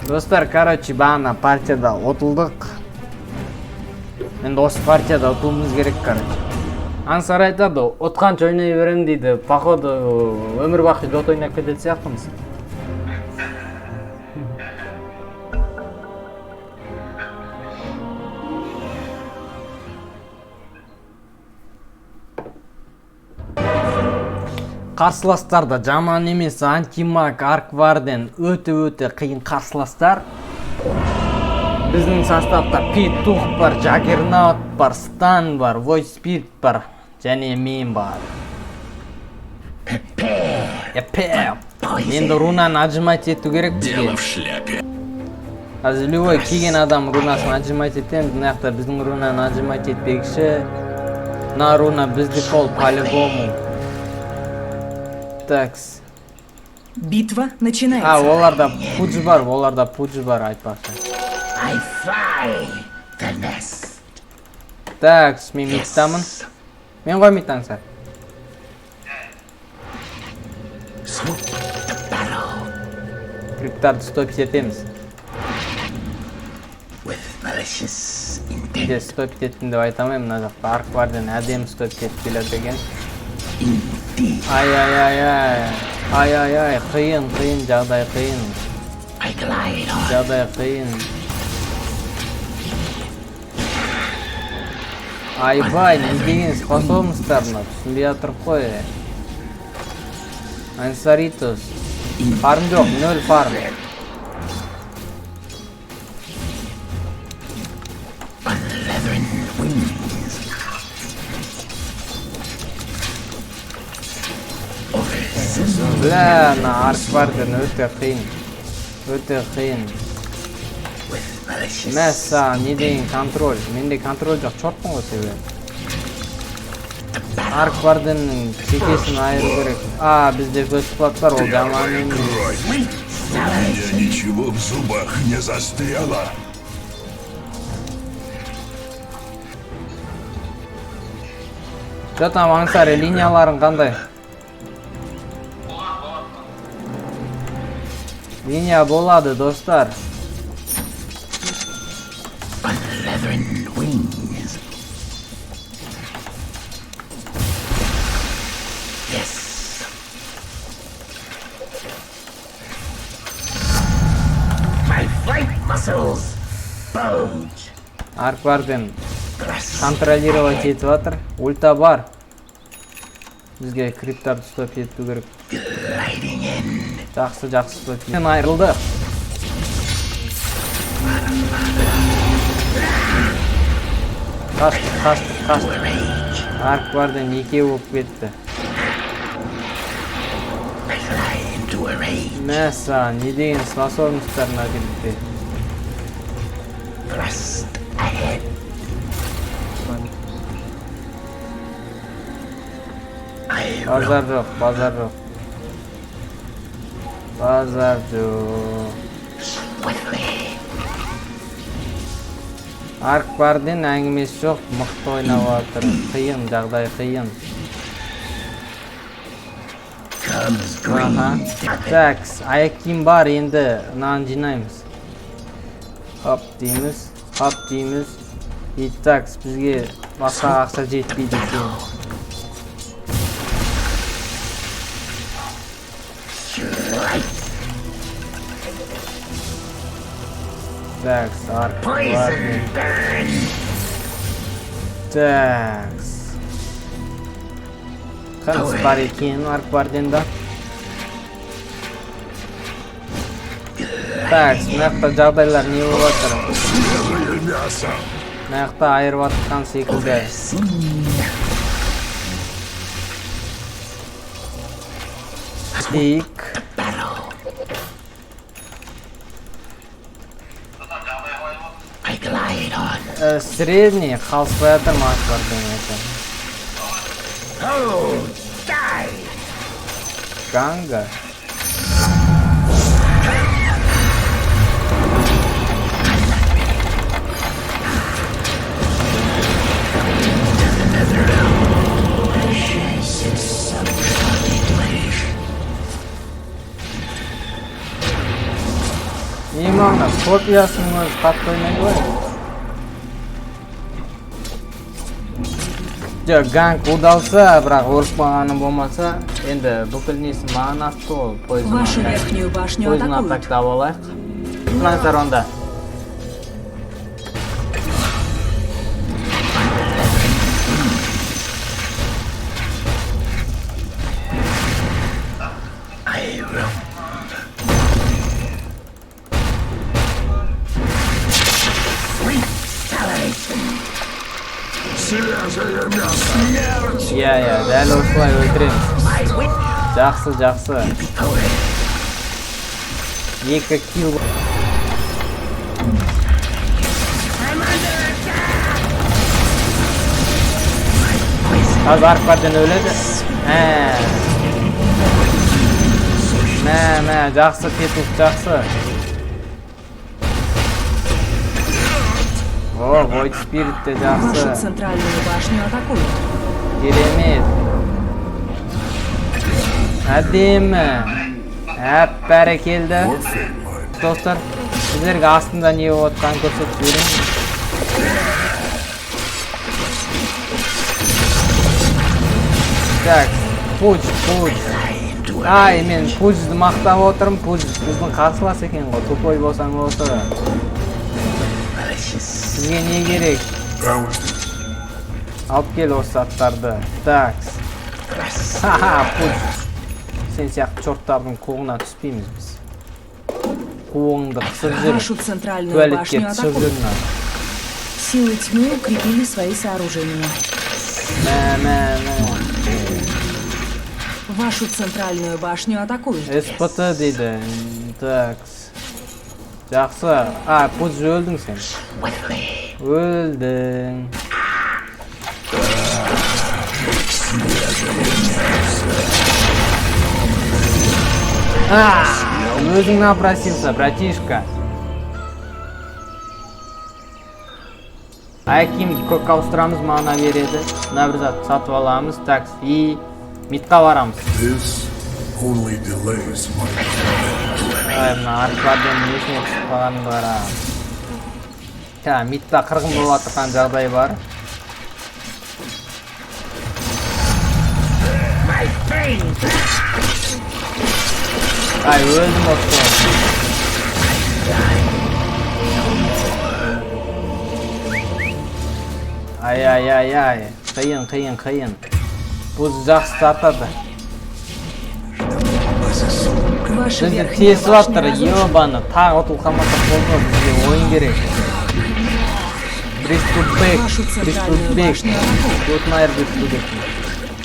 Dostlar, короче, бағана партияда отылдық. Енді осы партияда отуымыз керек, короче. Аңсар айтады, отқанша ойнай берем дейді. Походу, өмір бақи дот ойнап кететін сияқтымыз. Қарсыластарда жаман емес, антимаг, аркварден өте қиын қарсыластар. Біздің составта Петух бар, Джаггернаут бар, Стан бар, Войспид бар, және мен бар. Енді рунаны ажимать ету керек бізге. Қазір любой келген адам рунасын ажимать етеміз. Мынаяқта біздің рунаны ажимать етпекші. Мына руна біздікі ол по-любому. Такс. Битва начинается. Оларда пудж бар, айтпақшы. Такс, мен миттамын. Мен ғой миттаңсар. Криптарды стопить етеміз. Де стопить еттім деп айтамайм, мына жақта аркварден әдемі стопить етіп келеді екен. Ай, қиын, жағдай қиын. Айбай, не деген способностьтар мына, түсінбей отырып қой. Ансаритос. Фарм жоқ, 0 фарм. Бля, на аркварден өте қиын. Мәссаған, не деген контроль. Менде контроль жоқ, чортпын ғой себебі. Аркварденнің чекесін айыру керек. Бізде көзсплат бар, ол жаман емес. У меня ничего в зубах не застряло. Жо там аңсар, линияларын қандай? Линия болады, достар. Аркварден контролировать етіп жатыр. Ульта бар. Бізге криптарды стоп ету керек. Жақсы стоп. Мен айырылды. Қашты. Аркварден екеу болып кетті. Мәса, не деген способностьтарына келді. Базар жоқ. Аркварден әңгімесі жоқ, мықты ойнап жатыр. Қиын, жағдай қиын. Такс, аяқ-киім бар, енді нан жинаймыз. Хоп дейміз. И такс, бізге басқа ақша жетпейді екен. Такс, аркварден. Такс. Қаныс бар екен аркварденда. Такс, мынаяқта жағдайлар не болып жатыр? Мынаяқта айырып атқан секілді. Стик. Средний қалыспай жатыр аркварден екен. Ганга. Немаңда копиясының өзі қатты ойнайды ғой. Жоқ, ганг удалса, бірақ өліп қалғаны болмаса, енді бүкіл несі маған атты ол. Вашу верхнюю башню Poison атакуют. атакта алайық. Тұрмаңыздар онда. Свежее мясо! Иә, дәл осылай өлтіреміз. Жақсы. 2 килл. Қазір арқардан өледі. Мә, жақсы петух, жақсы. О, Void Spirit те Вашу жақсы. центральную башню атакуют. Керемет. Әдемі. Бәрекелді. Достар, сіздерге астында не отқан көрсетіп жіберейін. Так, Пудж. Ай, мен Пуджді мақтап отырмын. Пудж біздің қарсылас екен ғой. Тупой болсаң осы. Сізге не керек? Алып кел осы аттарды. Так. Пудж. Сен сияқты чорттардың қуғына түспейміз біз. Қуғыңды қысып жүр. Вашу центральную Туалетке башню түсіп атакуют. жүрмін. Силы тьмы укрепили свои сооружения. Вашу центральную башню атакуют. СПТ дейді. Так. Жақсы. Пудж өлдің сен. Өлдің. Өзің напросился, братишка. Айким көк ауыстырамыз, мана береді. Мына бір зат сатып аламыз. Так, и мидқа барамыз. Мына арқадан несіне түсіп қалғанын қара. Мидта қырғын болып атырған жағдай бар. Өлдім осы. Ай. Қиын. Бұл жақсы тартады. Ваша Бізді верхняя тесіп атыр, башня разрушена. ебаны. Тағы ұтылқамаса қолға бізге ойын керек. Приступбек. Тут Приступбек.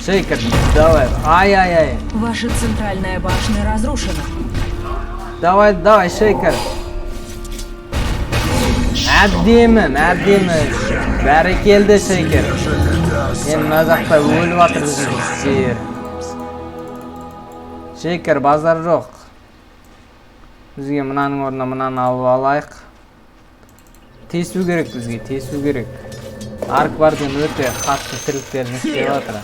Шейкер, давай. Ай. Ваша центральная башня разрушена. Давай, Шейкер. Әдемі. Бәрекелді, Шейкер. Мен мына жақта өліп атыр біздер. Шейкер, базар жоқ. Бізге мынаның орнына мынаны алып алайық. Тесу керек. Арк барден өте қатты тірліктерін істеп атыр.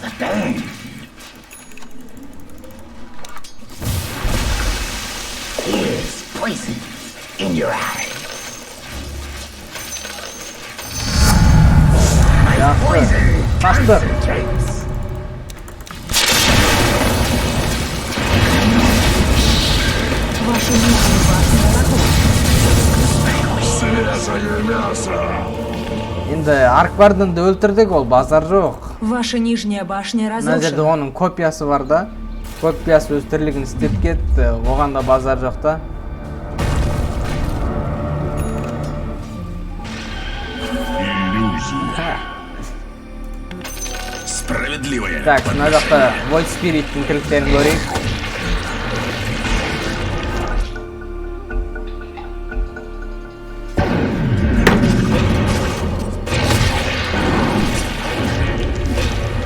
Жақсы. Қашты. Вашу нижнюю башню атакуют. Свежее мясо! Енді Аркварденді өлтірдік, ол базар жоқ. Ваша нижняя башня Мына жерде разрушена. оның копиясы бар да. Копиясы өз тірлігін істеп кетті. Оған да базар жоқ та. Иллюзия. Справедливая. Так, мына жақта Void Spirit'in тірліктерін көрейік.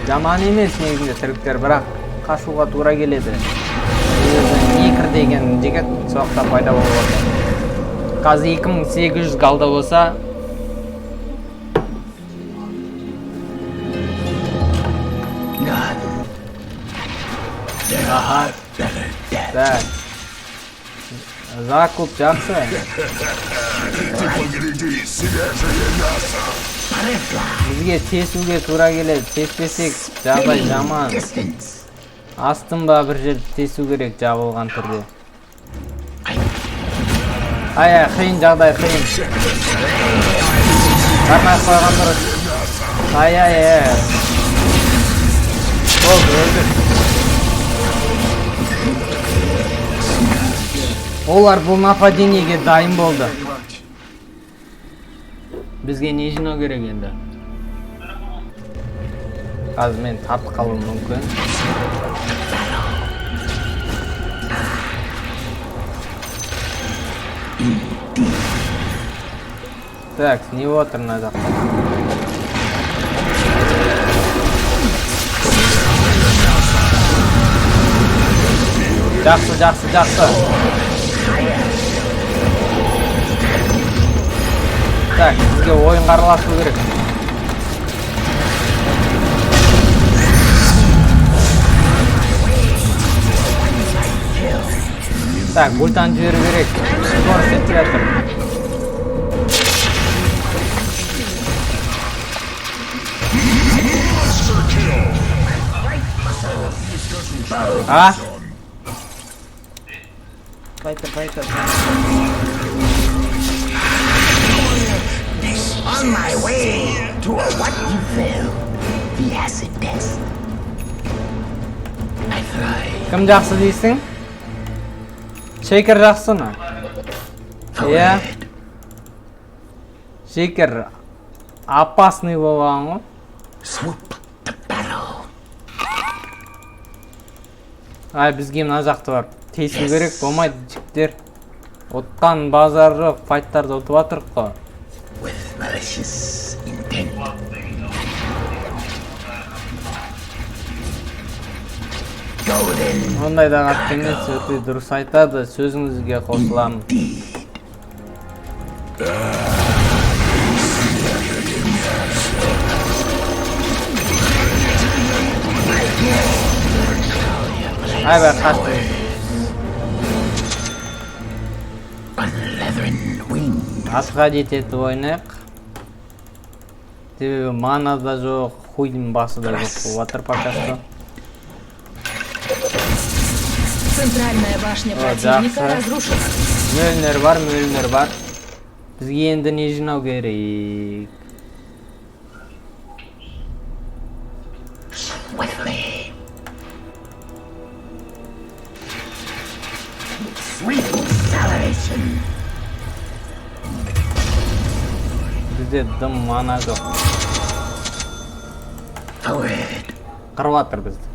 Жаман емес негізінде тірліктер, бірақ қашуға тура келеді. Некір деген жігіт соқта пайда болып отыр. Қазір 2800 галда болса, Закуп жақсы. Ты погляди, свежее мясо. Бізге тесуге тура келеді. Теспесек жағдай жаман. Астын ба бір жерді тесу керек жабылған түрде. Ай, қиын жағдай, қиын. Қармай қойған дұрыс. Ай. Болды, өлдік. Олар бұл нападениеге дайын болды. Бізге не жинау керек енді? Қазір мен тартып қалуым мүмкін. Так, не отыр мына жақта. Жақсы. Так, бізге ойынға араласу керек. Так, ультаны жіберу керек. Скорость жетіп жатыр. А? Файтер. On my way to a what you feel, the acid test. I fly. Кім жақсы дейсің? Шейкер жақсы ма? Иә. Шейкер опасный болған ғой. Swoop to battle. Ай, бізге мына жақты бар. Тесу керек, болмайды жіктер. Оттан базар жоқ, файттарды отып атырық қой. With malicious intent. Golden Ондайда қатты емес, өте дұрыс айтады, сөзіңізге қосыламын. deed. Ай, бәр, қашты. On leathern wing. Асқа жететіп ойнайық. Себебі мана да жоқ, хуйдың басы да жоқ болып жатыр пока что. Центральная башня противника жақсы. разрушена. Мөлнер бар. Бізге енді не жинау керек? Swiftly. Sweet acceleration. Бізде дым мана жоқ. Forward. Қырып жатыр бізді.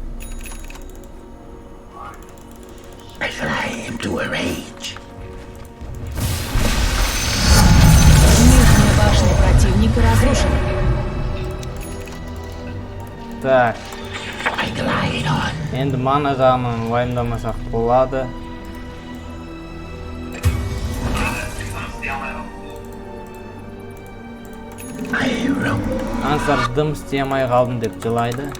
I fly into a rage. Нижняя башня противника разрушена. Так, I glide on. енді мана жағынан уайымдамасақ болады. I roam. Ансар дым істей алмай қалдым деп жылайды.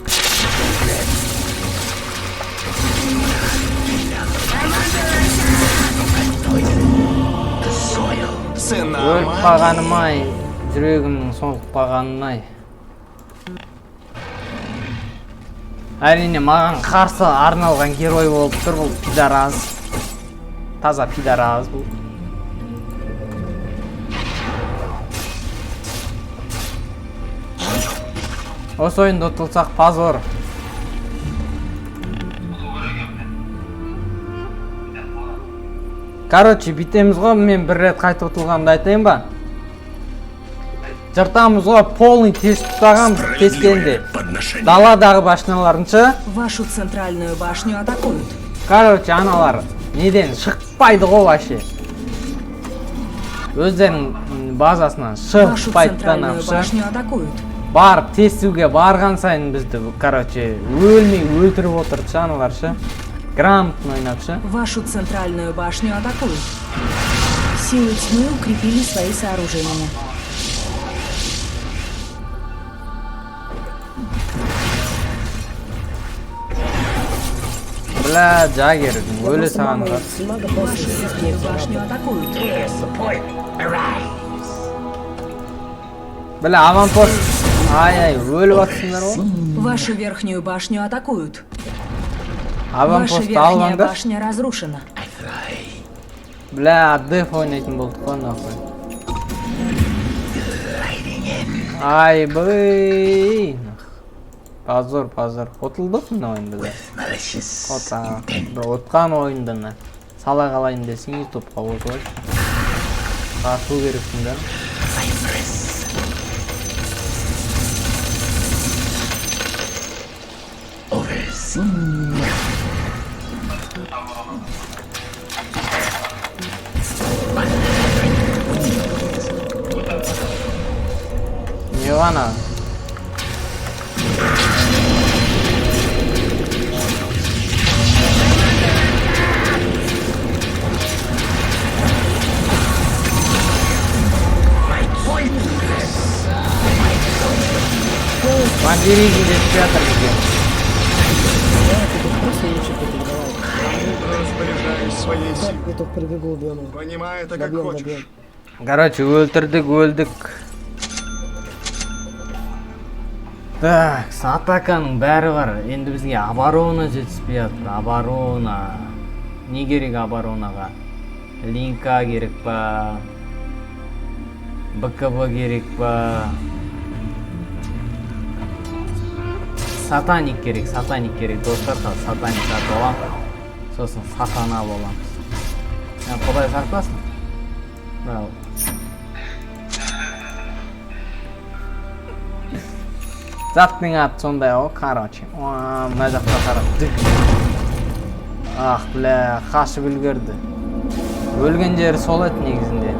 The soil. Өліп қалғаным-ай, жүрегімнің солып қалғанын-ай. Әрине маған қарсы арналған герой болып тұр бұл пидараз. Таза пидараз бұл. Осы ойында ұтылсақ позор. Короче, бітеміз ғой, мен бір рет қайта ұтылғанымды айтайын ба? Жыртамыз ғой, полный тес тұтағанбыз тескенде. Даладағы башналарынша. Вашу центральную башню атакуют. Короче, аналар неден шықпайды ғой вообще. Өздерінің базасынан Вашу шықпайды центральную танапшы. башню атакуют. Барып тесуге барған сайын бізді, короче, өлмей өлтіріп отырды аналаршы. Грамотно ойнапшы. Вашу центральную башню атакуют. Силы тьмы укрепили свои сооружения. Бля, Джаггер, өлі саған да. Вашу верхнюю башню атакуют. Your support arrives. Бля, аванпост. Ай-ай, өліп атсыңдар ғой. Вашу верхнюю башню атакуют. Ваша Аванпост верхняя алғандар. башня разрушена. Бля, деф ойнайтын болдық қой нахуй. Ай, бый. Позор. Отылдық мына ойында да. Malicious Ота, intent. бір отқан ойынданы сала қалайын десең ютубқа қосылай. Тарту керексің да. Overseen. Не ғана. Мандиризм жетіп жатыр бізге. Распоряжаюсь своей силой. Я только прибегу, убьем его. Понимай это как Добьем. хочешь. Короче, өлдік. Так, атаканың бәрі бар. Енді бізге оборона жетіспей жатыр. Оборона. Не керек оборонаға? Линка керек па? БКБ керек па? Сатаник керек, достар, сатаник атып алам. Сосын сатана боламыз. Құдай сақтасын. Браво. Заттың аты сондай ғой, короче. Мына жаққа қарап. Ах, бля, қашып үлгерді. Өлген жері сол еді негізінде.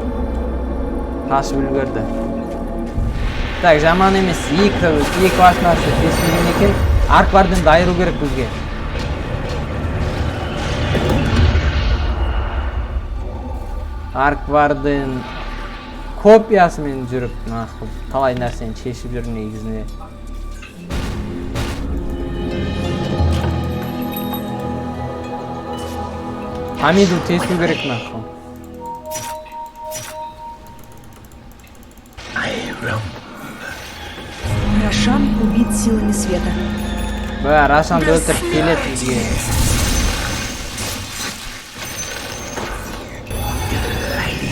Қашып үлгерді. Так, жаман емес. Екі башнасы тесілген екен. Аркварденді айыру керек бізге. Аркварден копиясымен жүріп, талай нәрсені шешіп жүр негізінде. Хамиду тесу керек нахуй. Рошан убит силами света. Бля, Рашанды өлтіріп келеді бізге.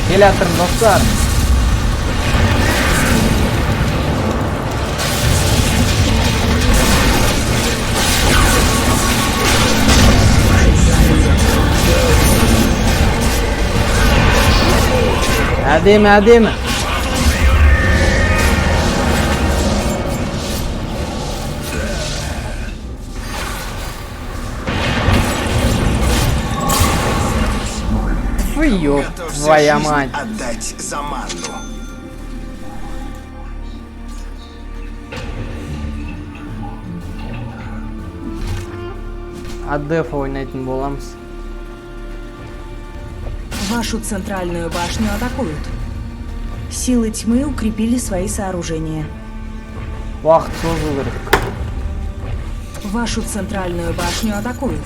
Келатырмын достар. Әдемі. Ёб твоя мать. Отдать за манну. Аддеф ойнайтын боламыз. Вашу центральную башню атакуют. Силы тьмы укрепили свои сооружения. Уақыт созу керек. Вашу центральную башню атакуют.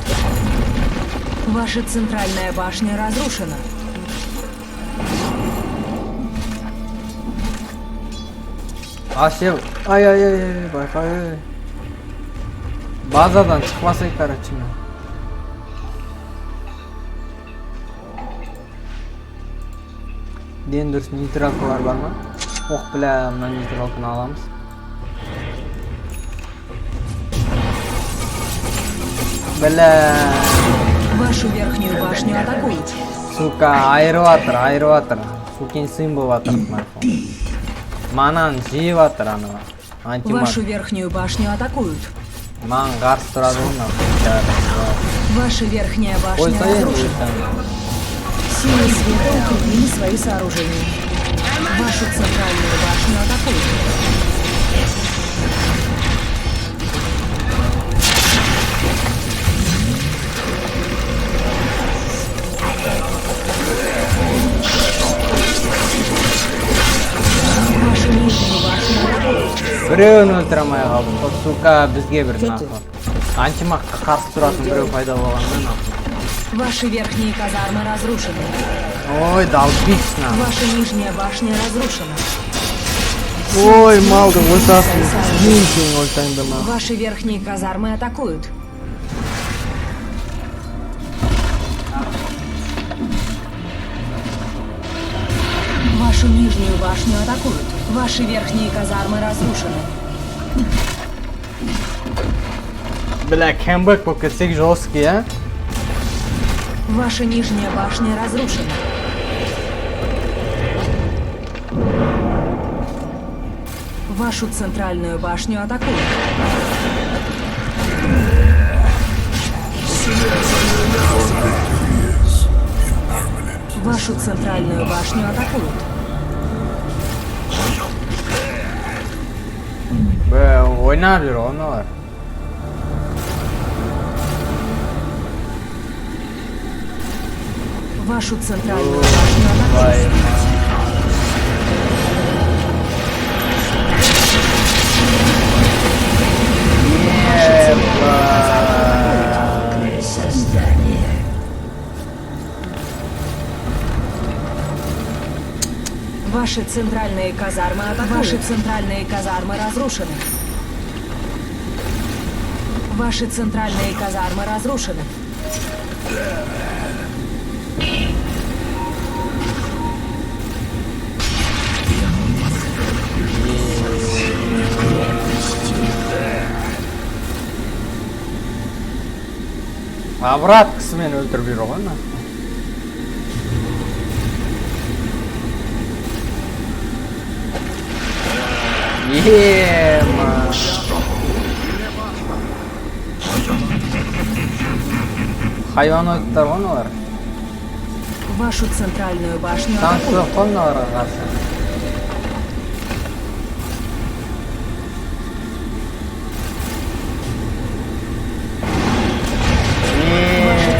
Ваша центральная башня разрушена. Ашев. Ай, байқай. Базадан шықпасай, короче. Ден дұрыс нейтралкалар бар ма? Оқ, бля, мына нейтралканы аламыз. Бля. Вашу верхнюю башню атакуют. Сука, айрыватыр. Сукен сын болыватыр. Манан жейватыр анығы. Антимаг. Вашу верхнюю башню атакуют. Ман қарсы тұрады оны. Ваша верхняя башня Ой, разрушена. Силы света укрепили свои сооружения. Вашу центральную башню атакуют. Вашу нижнюю башню атакуют. Біреуін өлтіре алмай қалдым. Сука, бізге бір нахуй. Антимакқа қарсы тұратын біреу пайда болғанмен. Ваши верхние казармы разрушены. Ой, долбись нам. Ваша нижняя башня разрушена. Ой, малдың ортасын ең өлтәңді ма. Ваши верхние казармы атакуют. Вашу нижнюю башню атакуют. Ваши верхние казармы разрушены. Бля, кембэк болып кетсек жесткий, а? Ваша нижняя башня разрушена. Вашу центральную башню атакуют. Вашу центральную башню атакуют. Бля, ойнап жүр оналар. Вашу центральную башню атакуют. Ваши центральные казармы атакуют. Ваши центральные казармы разрушены. Ваши центральные казармы разрушены. Обраткасымен өлтіріп жүр ғой ана. Ема. Хайваноидтар ғой аналар. Вашу центральную башню Танк атакуют. жоқ қой аналарға қарсы.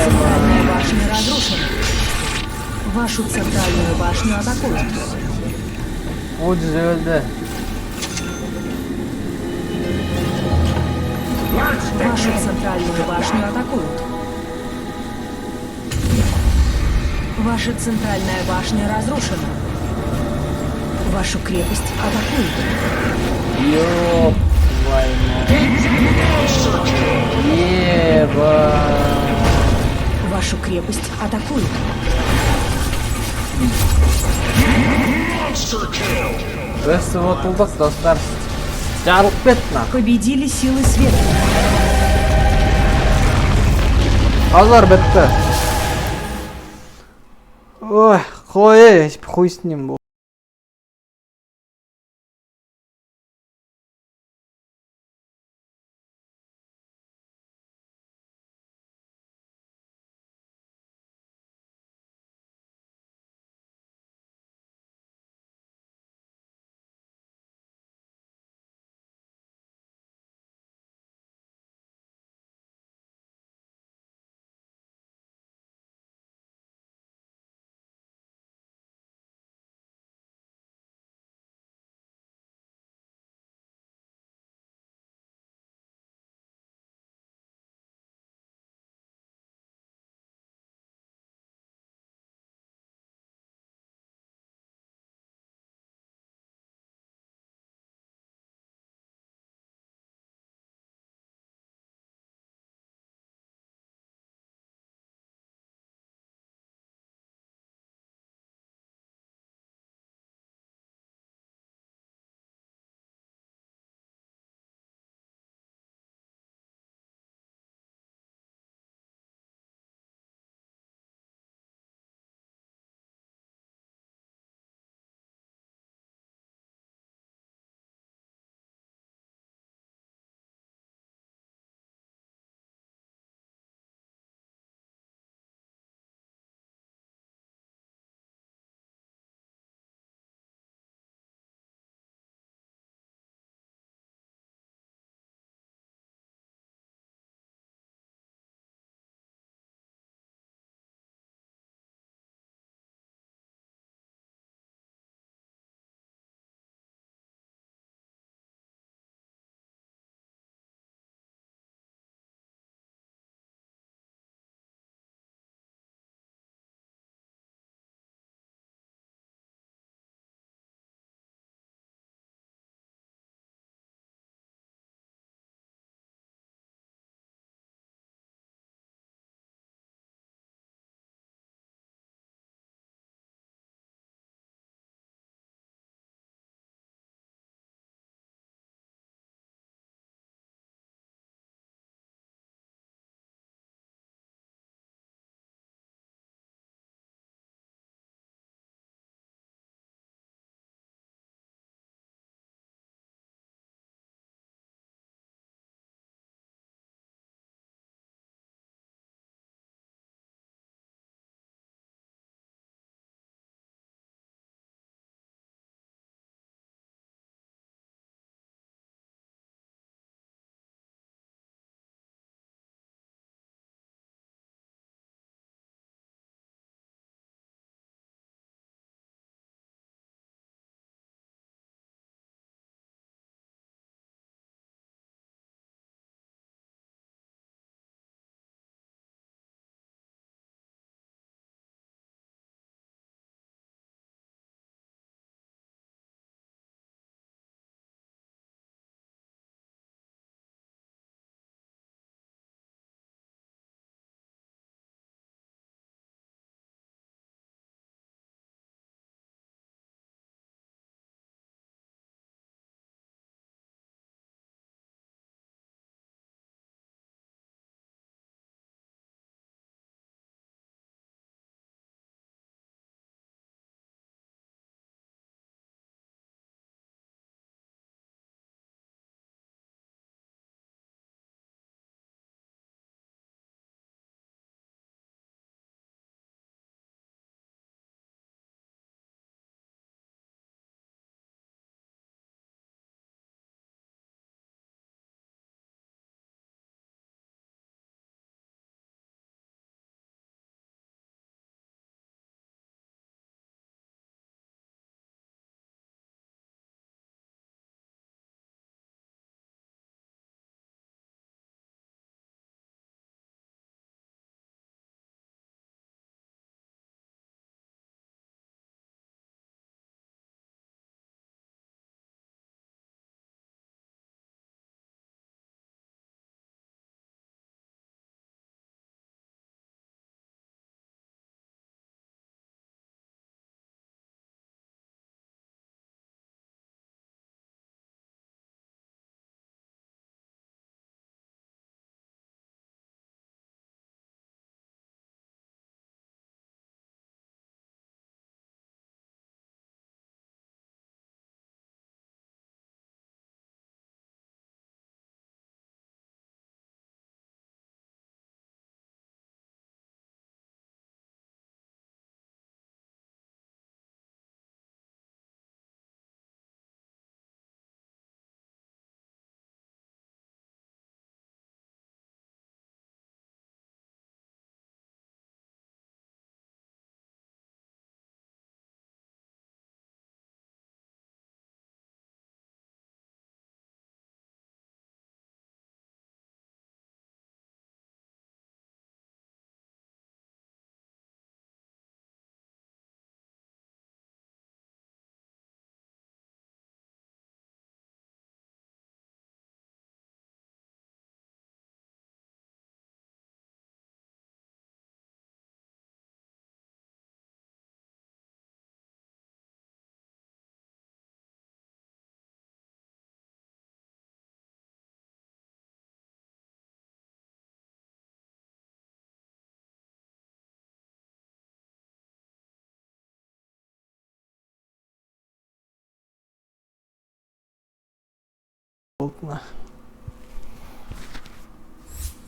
Центральная башня разрушена. Вашу центральную башню атакуют. О, жүз өлді. Вашу центральную башню атакуют. Ваша центральная башня разрушена. Вашу крепость атакуют. Ёп, твою мать. Еба. Вашу крепость атакуют. Біз ұтылдық, достар. Жарылып кетті. Победили силы света. Қазір бітті. Ой, қой, хуй с ним бұл.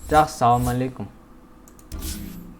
Жақсы, салам алейкум.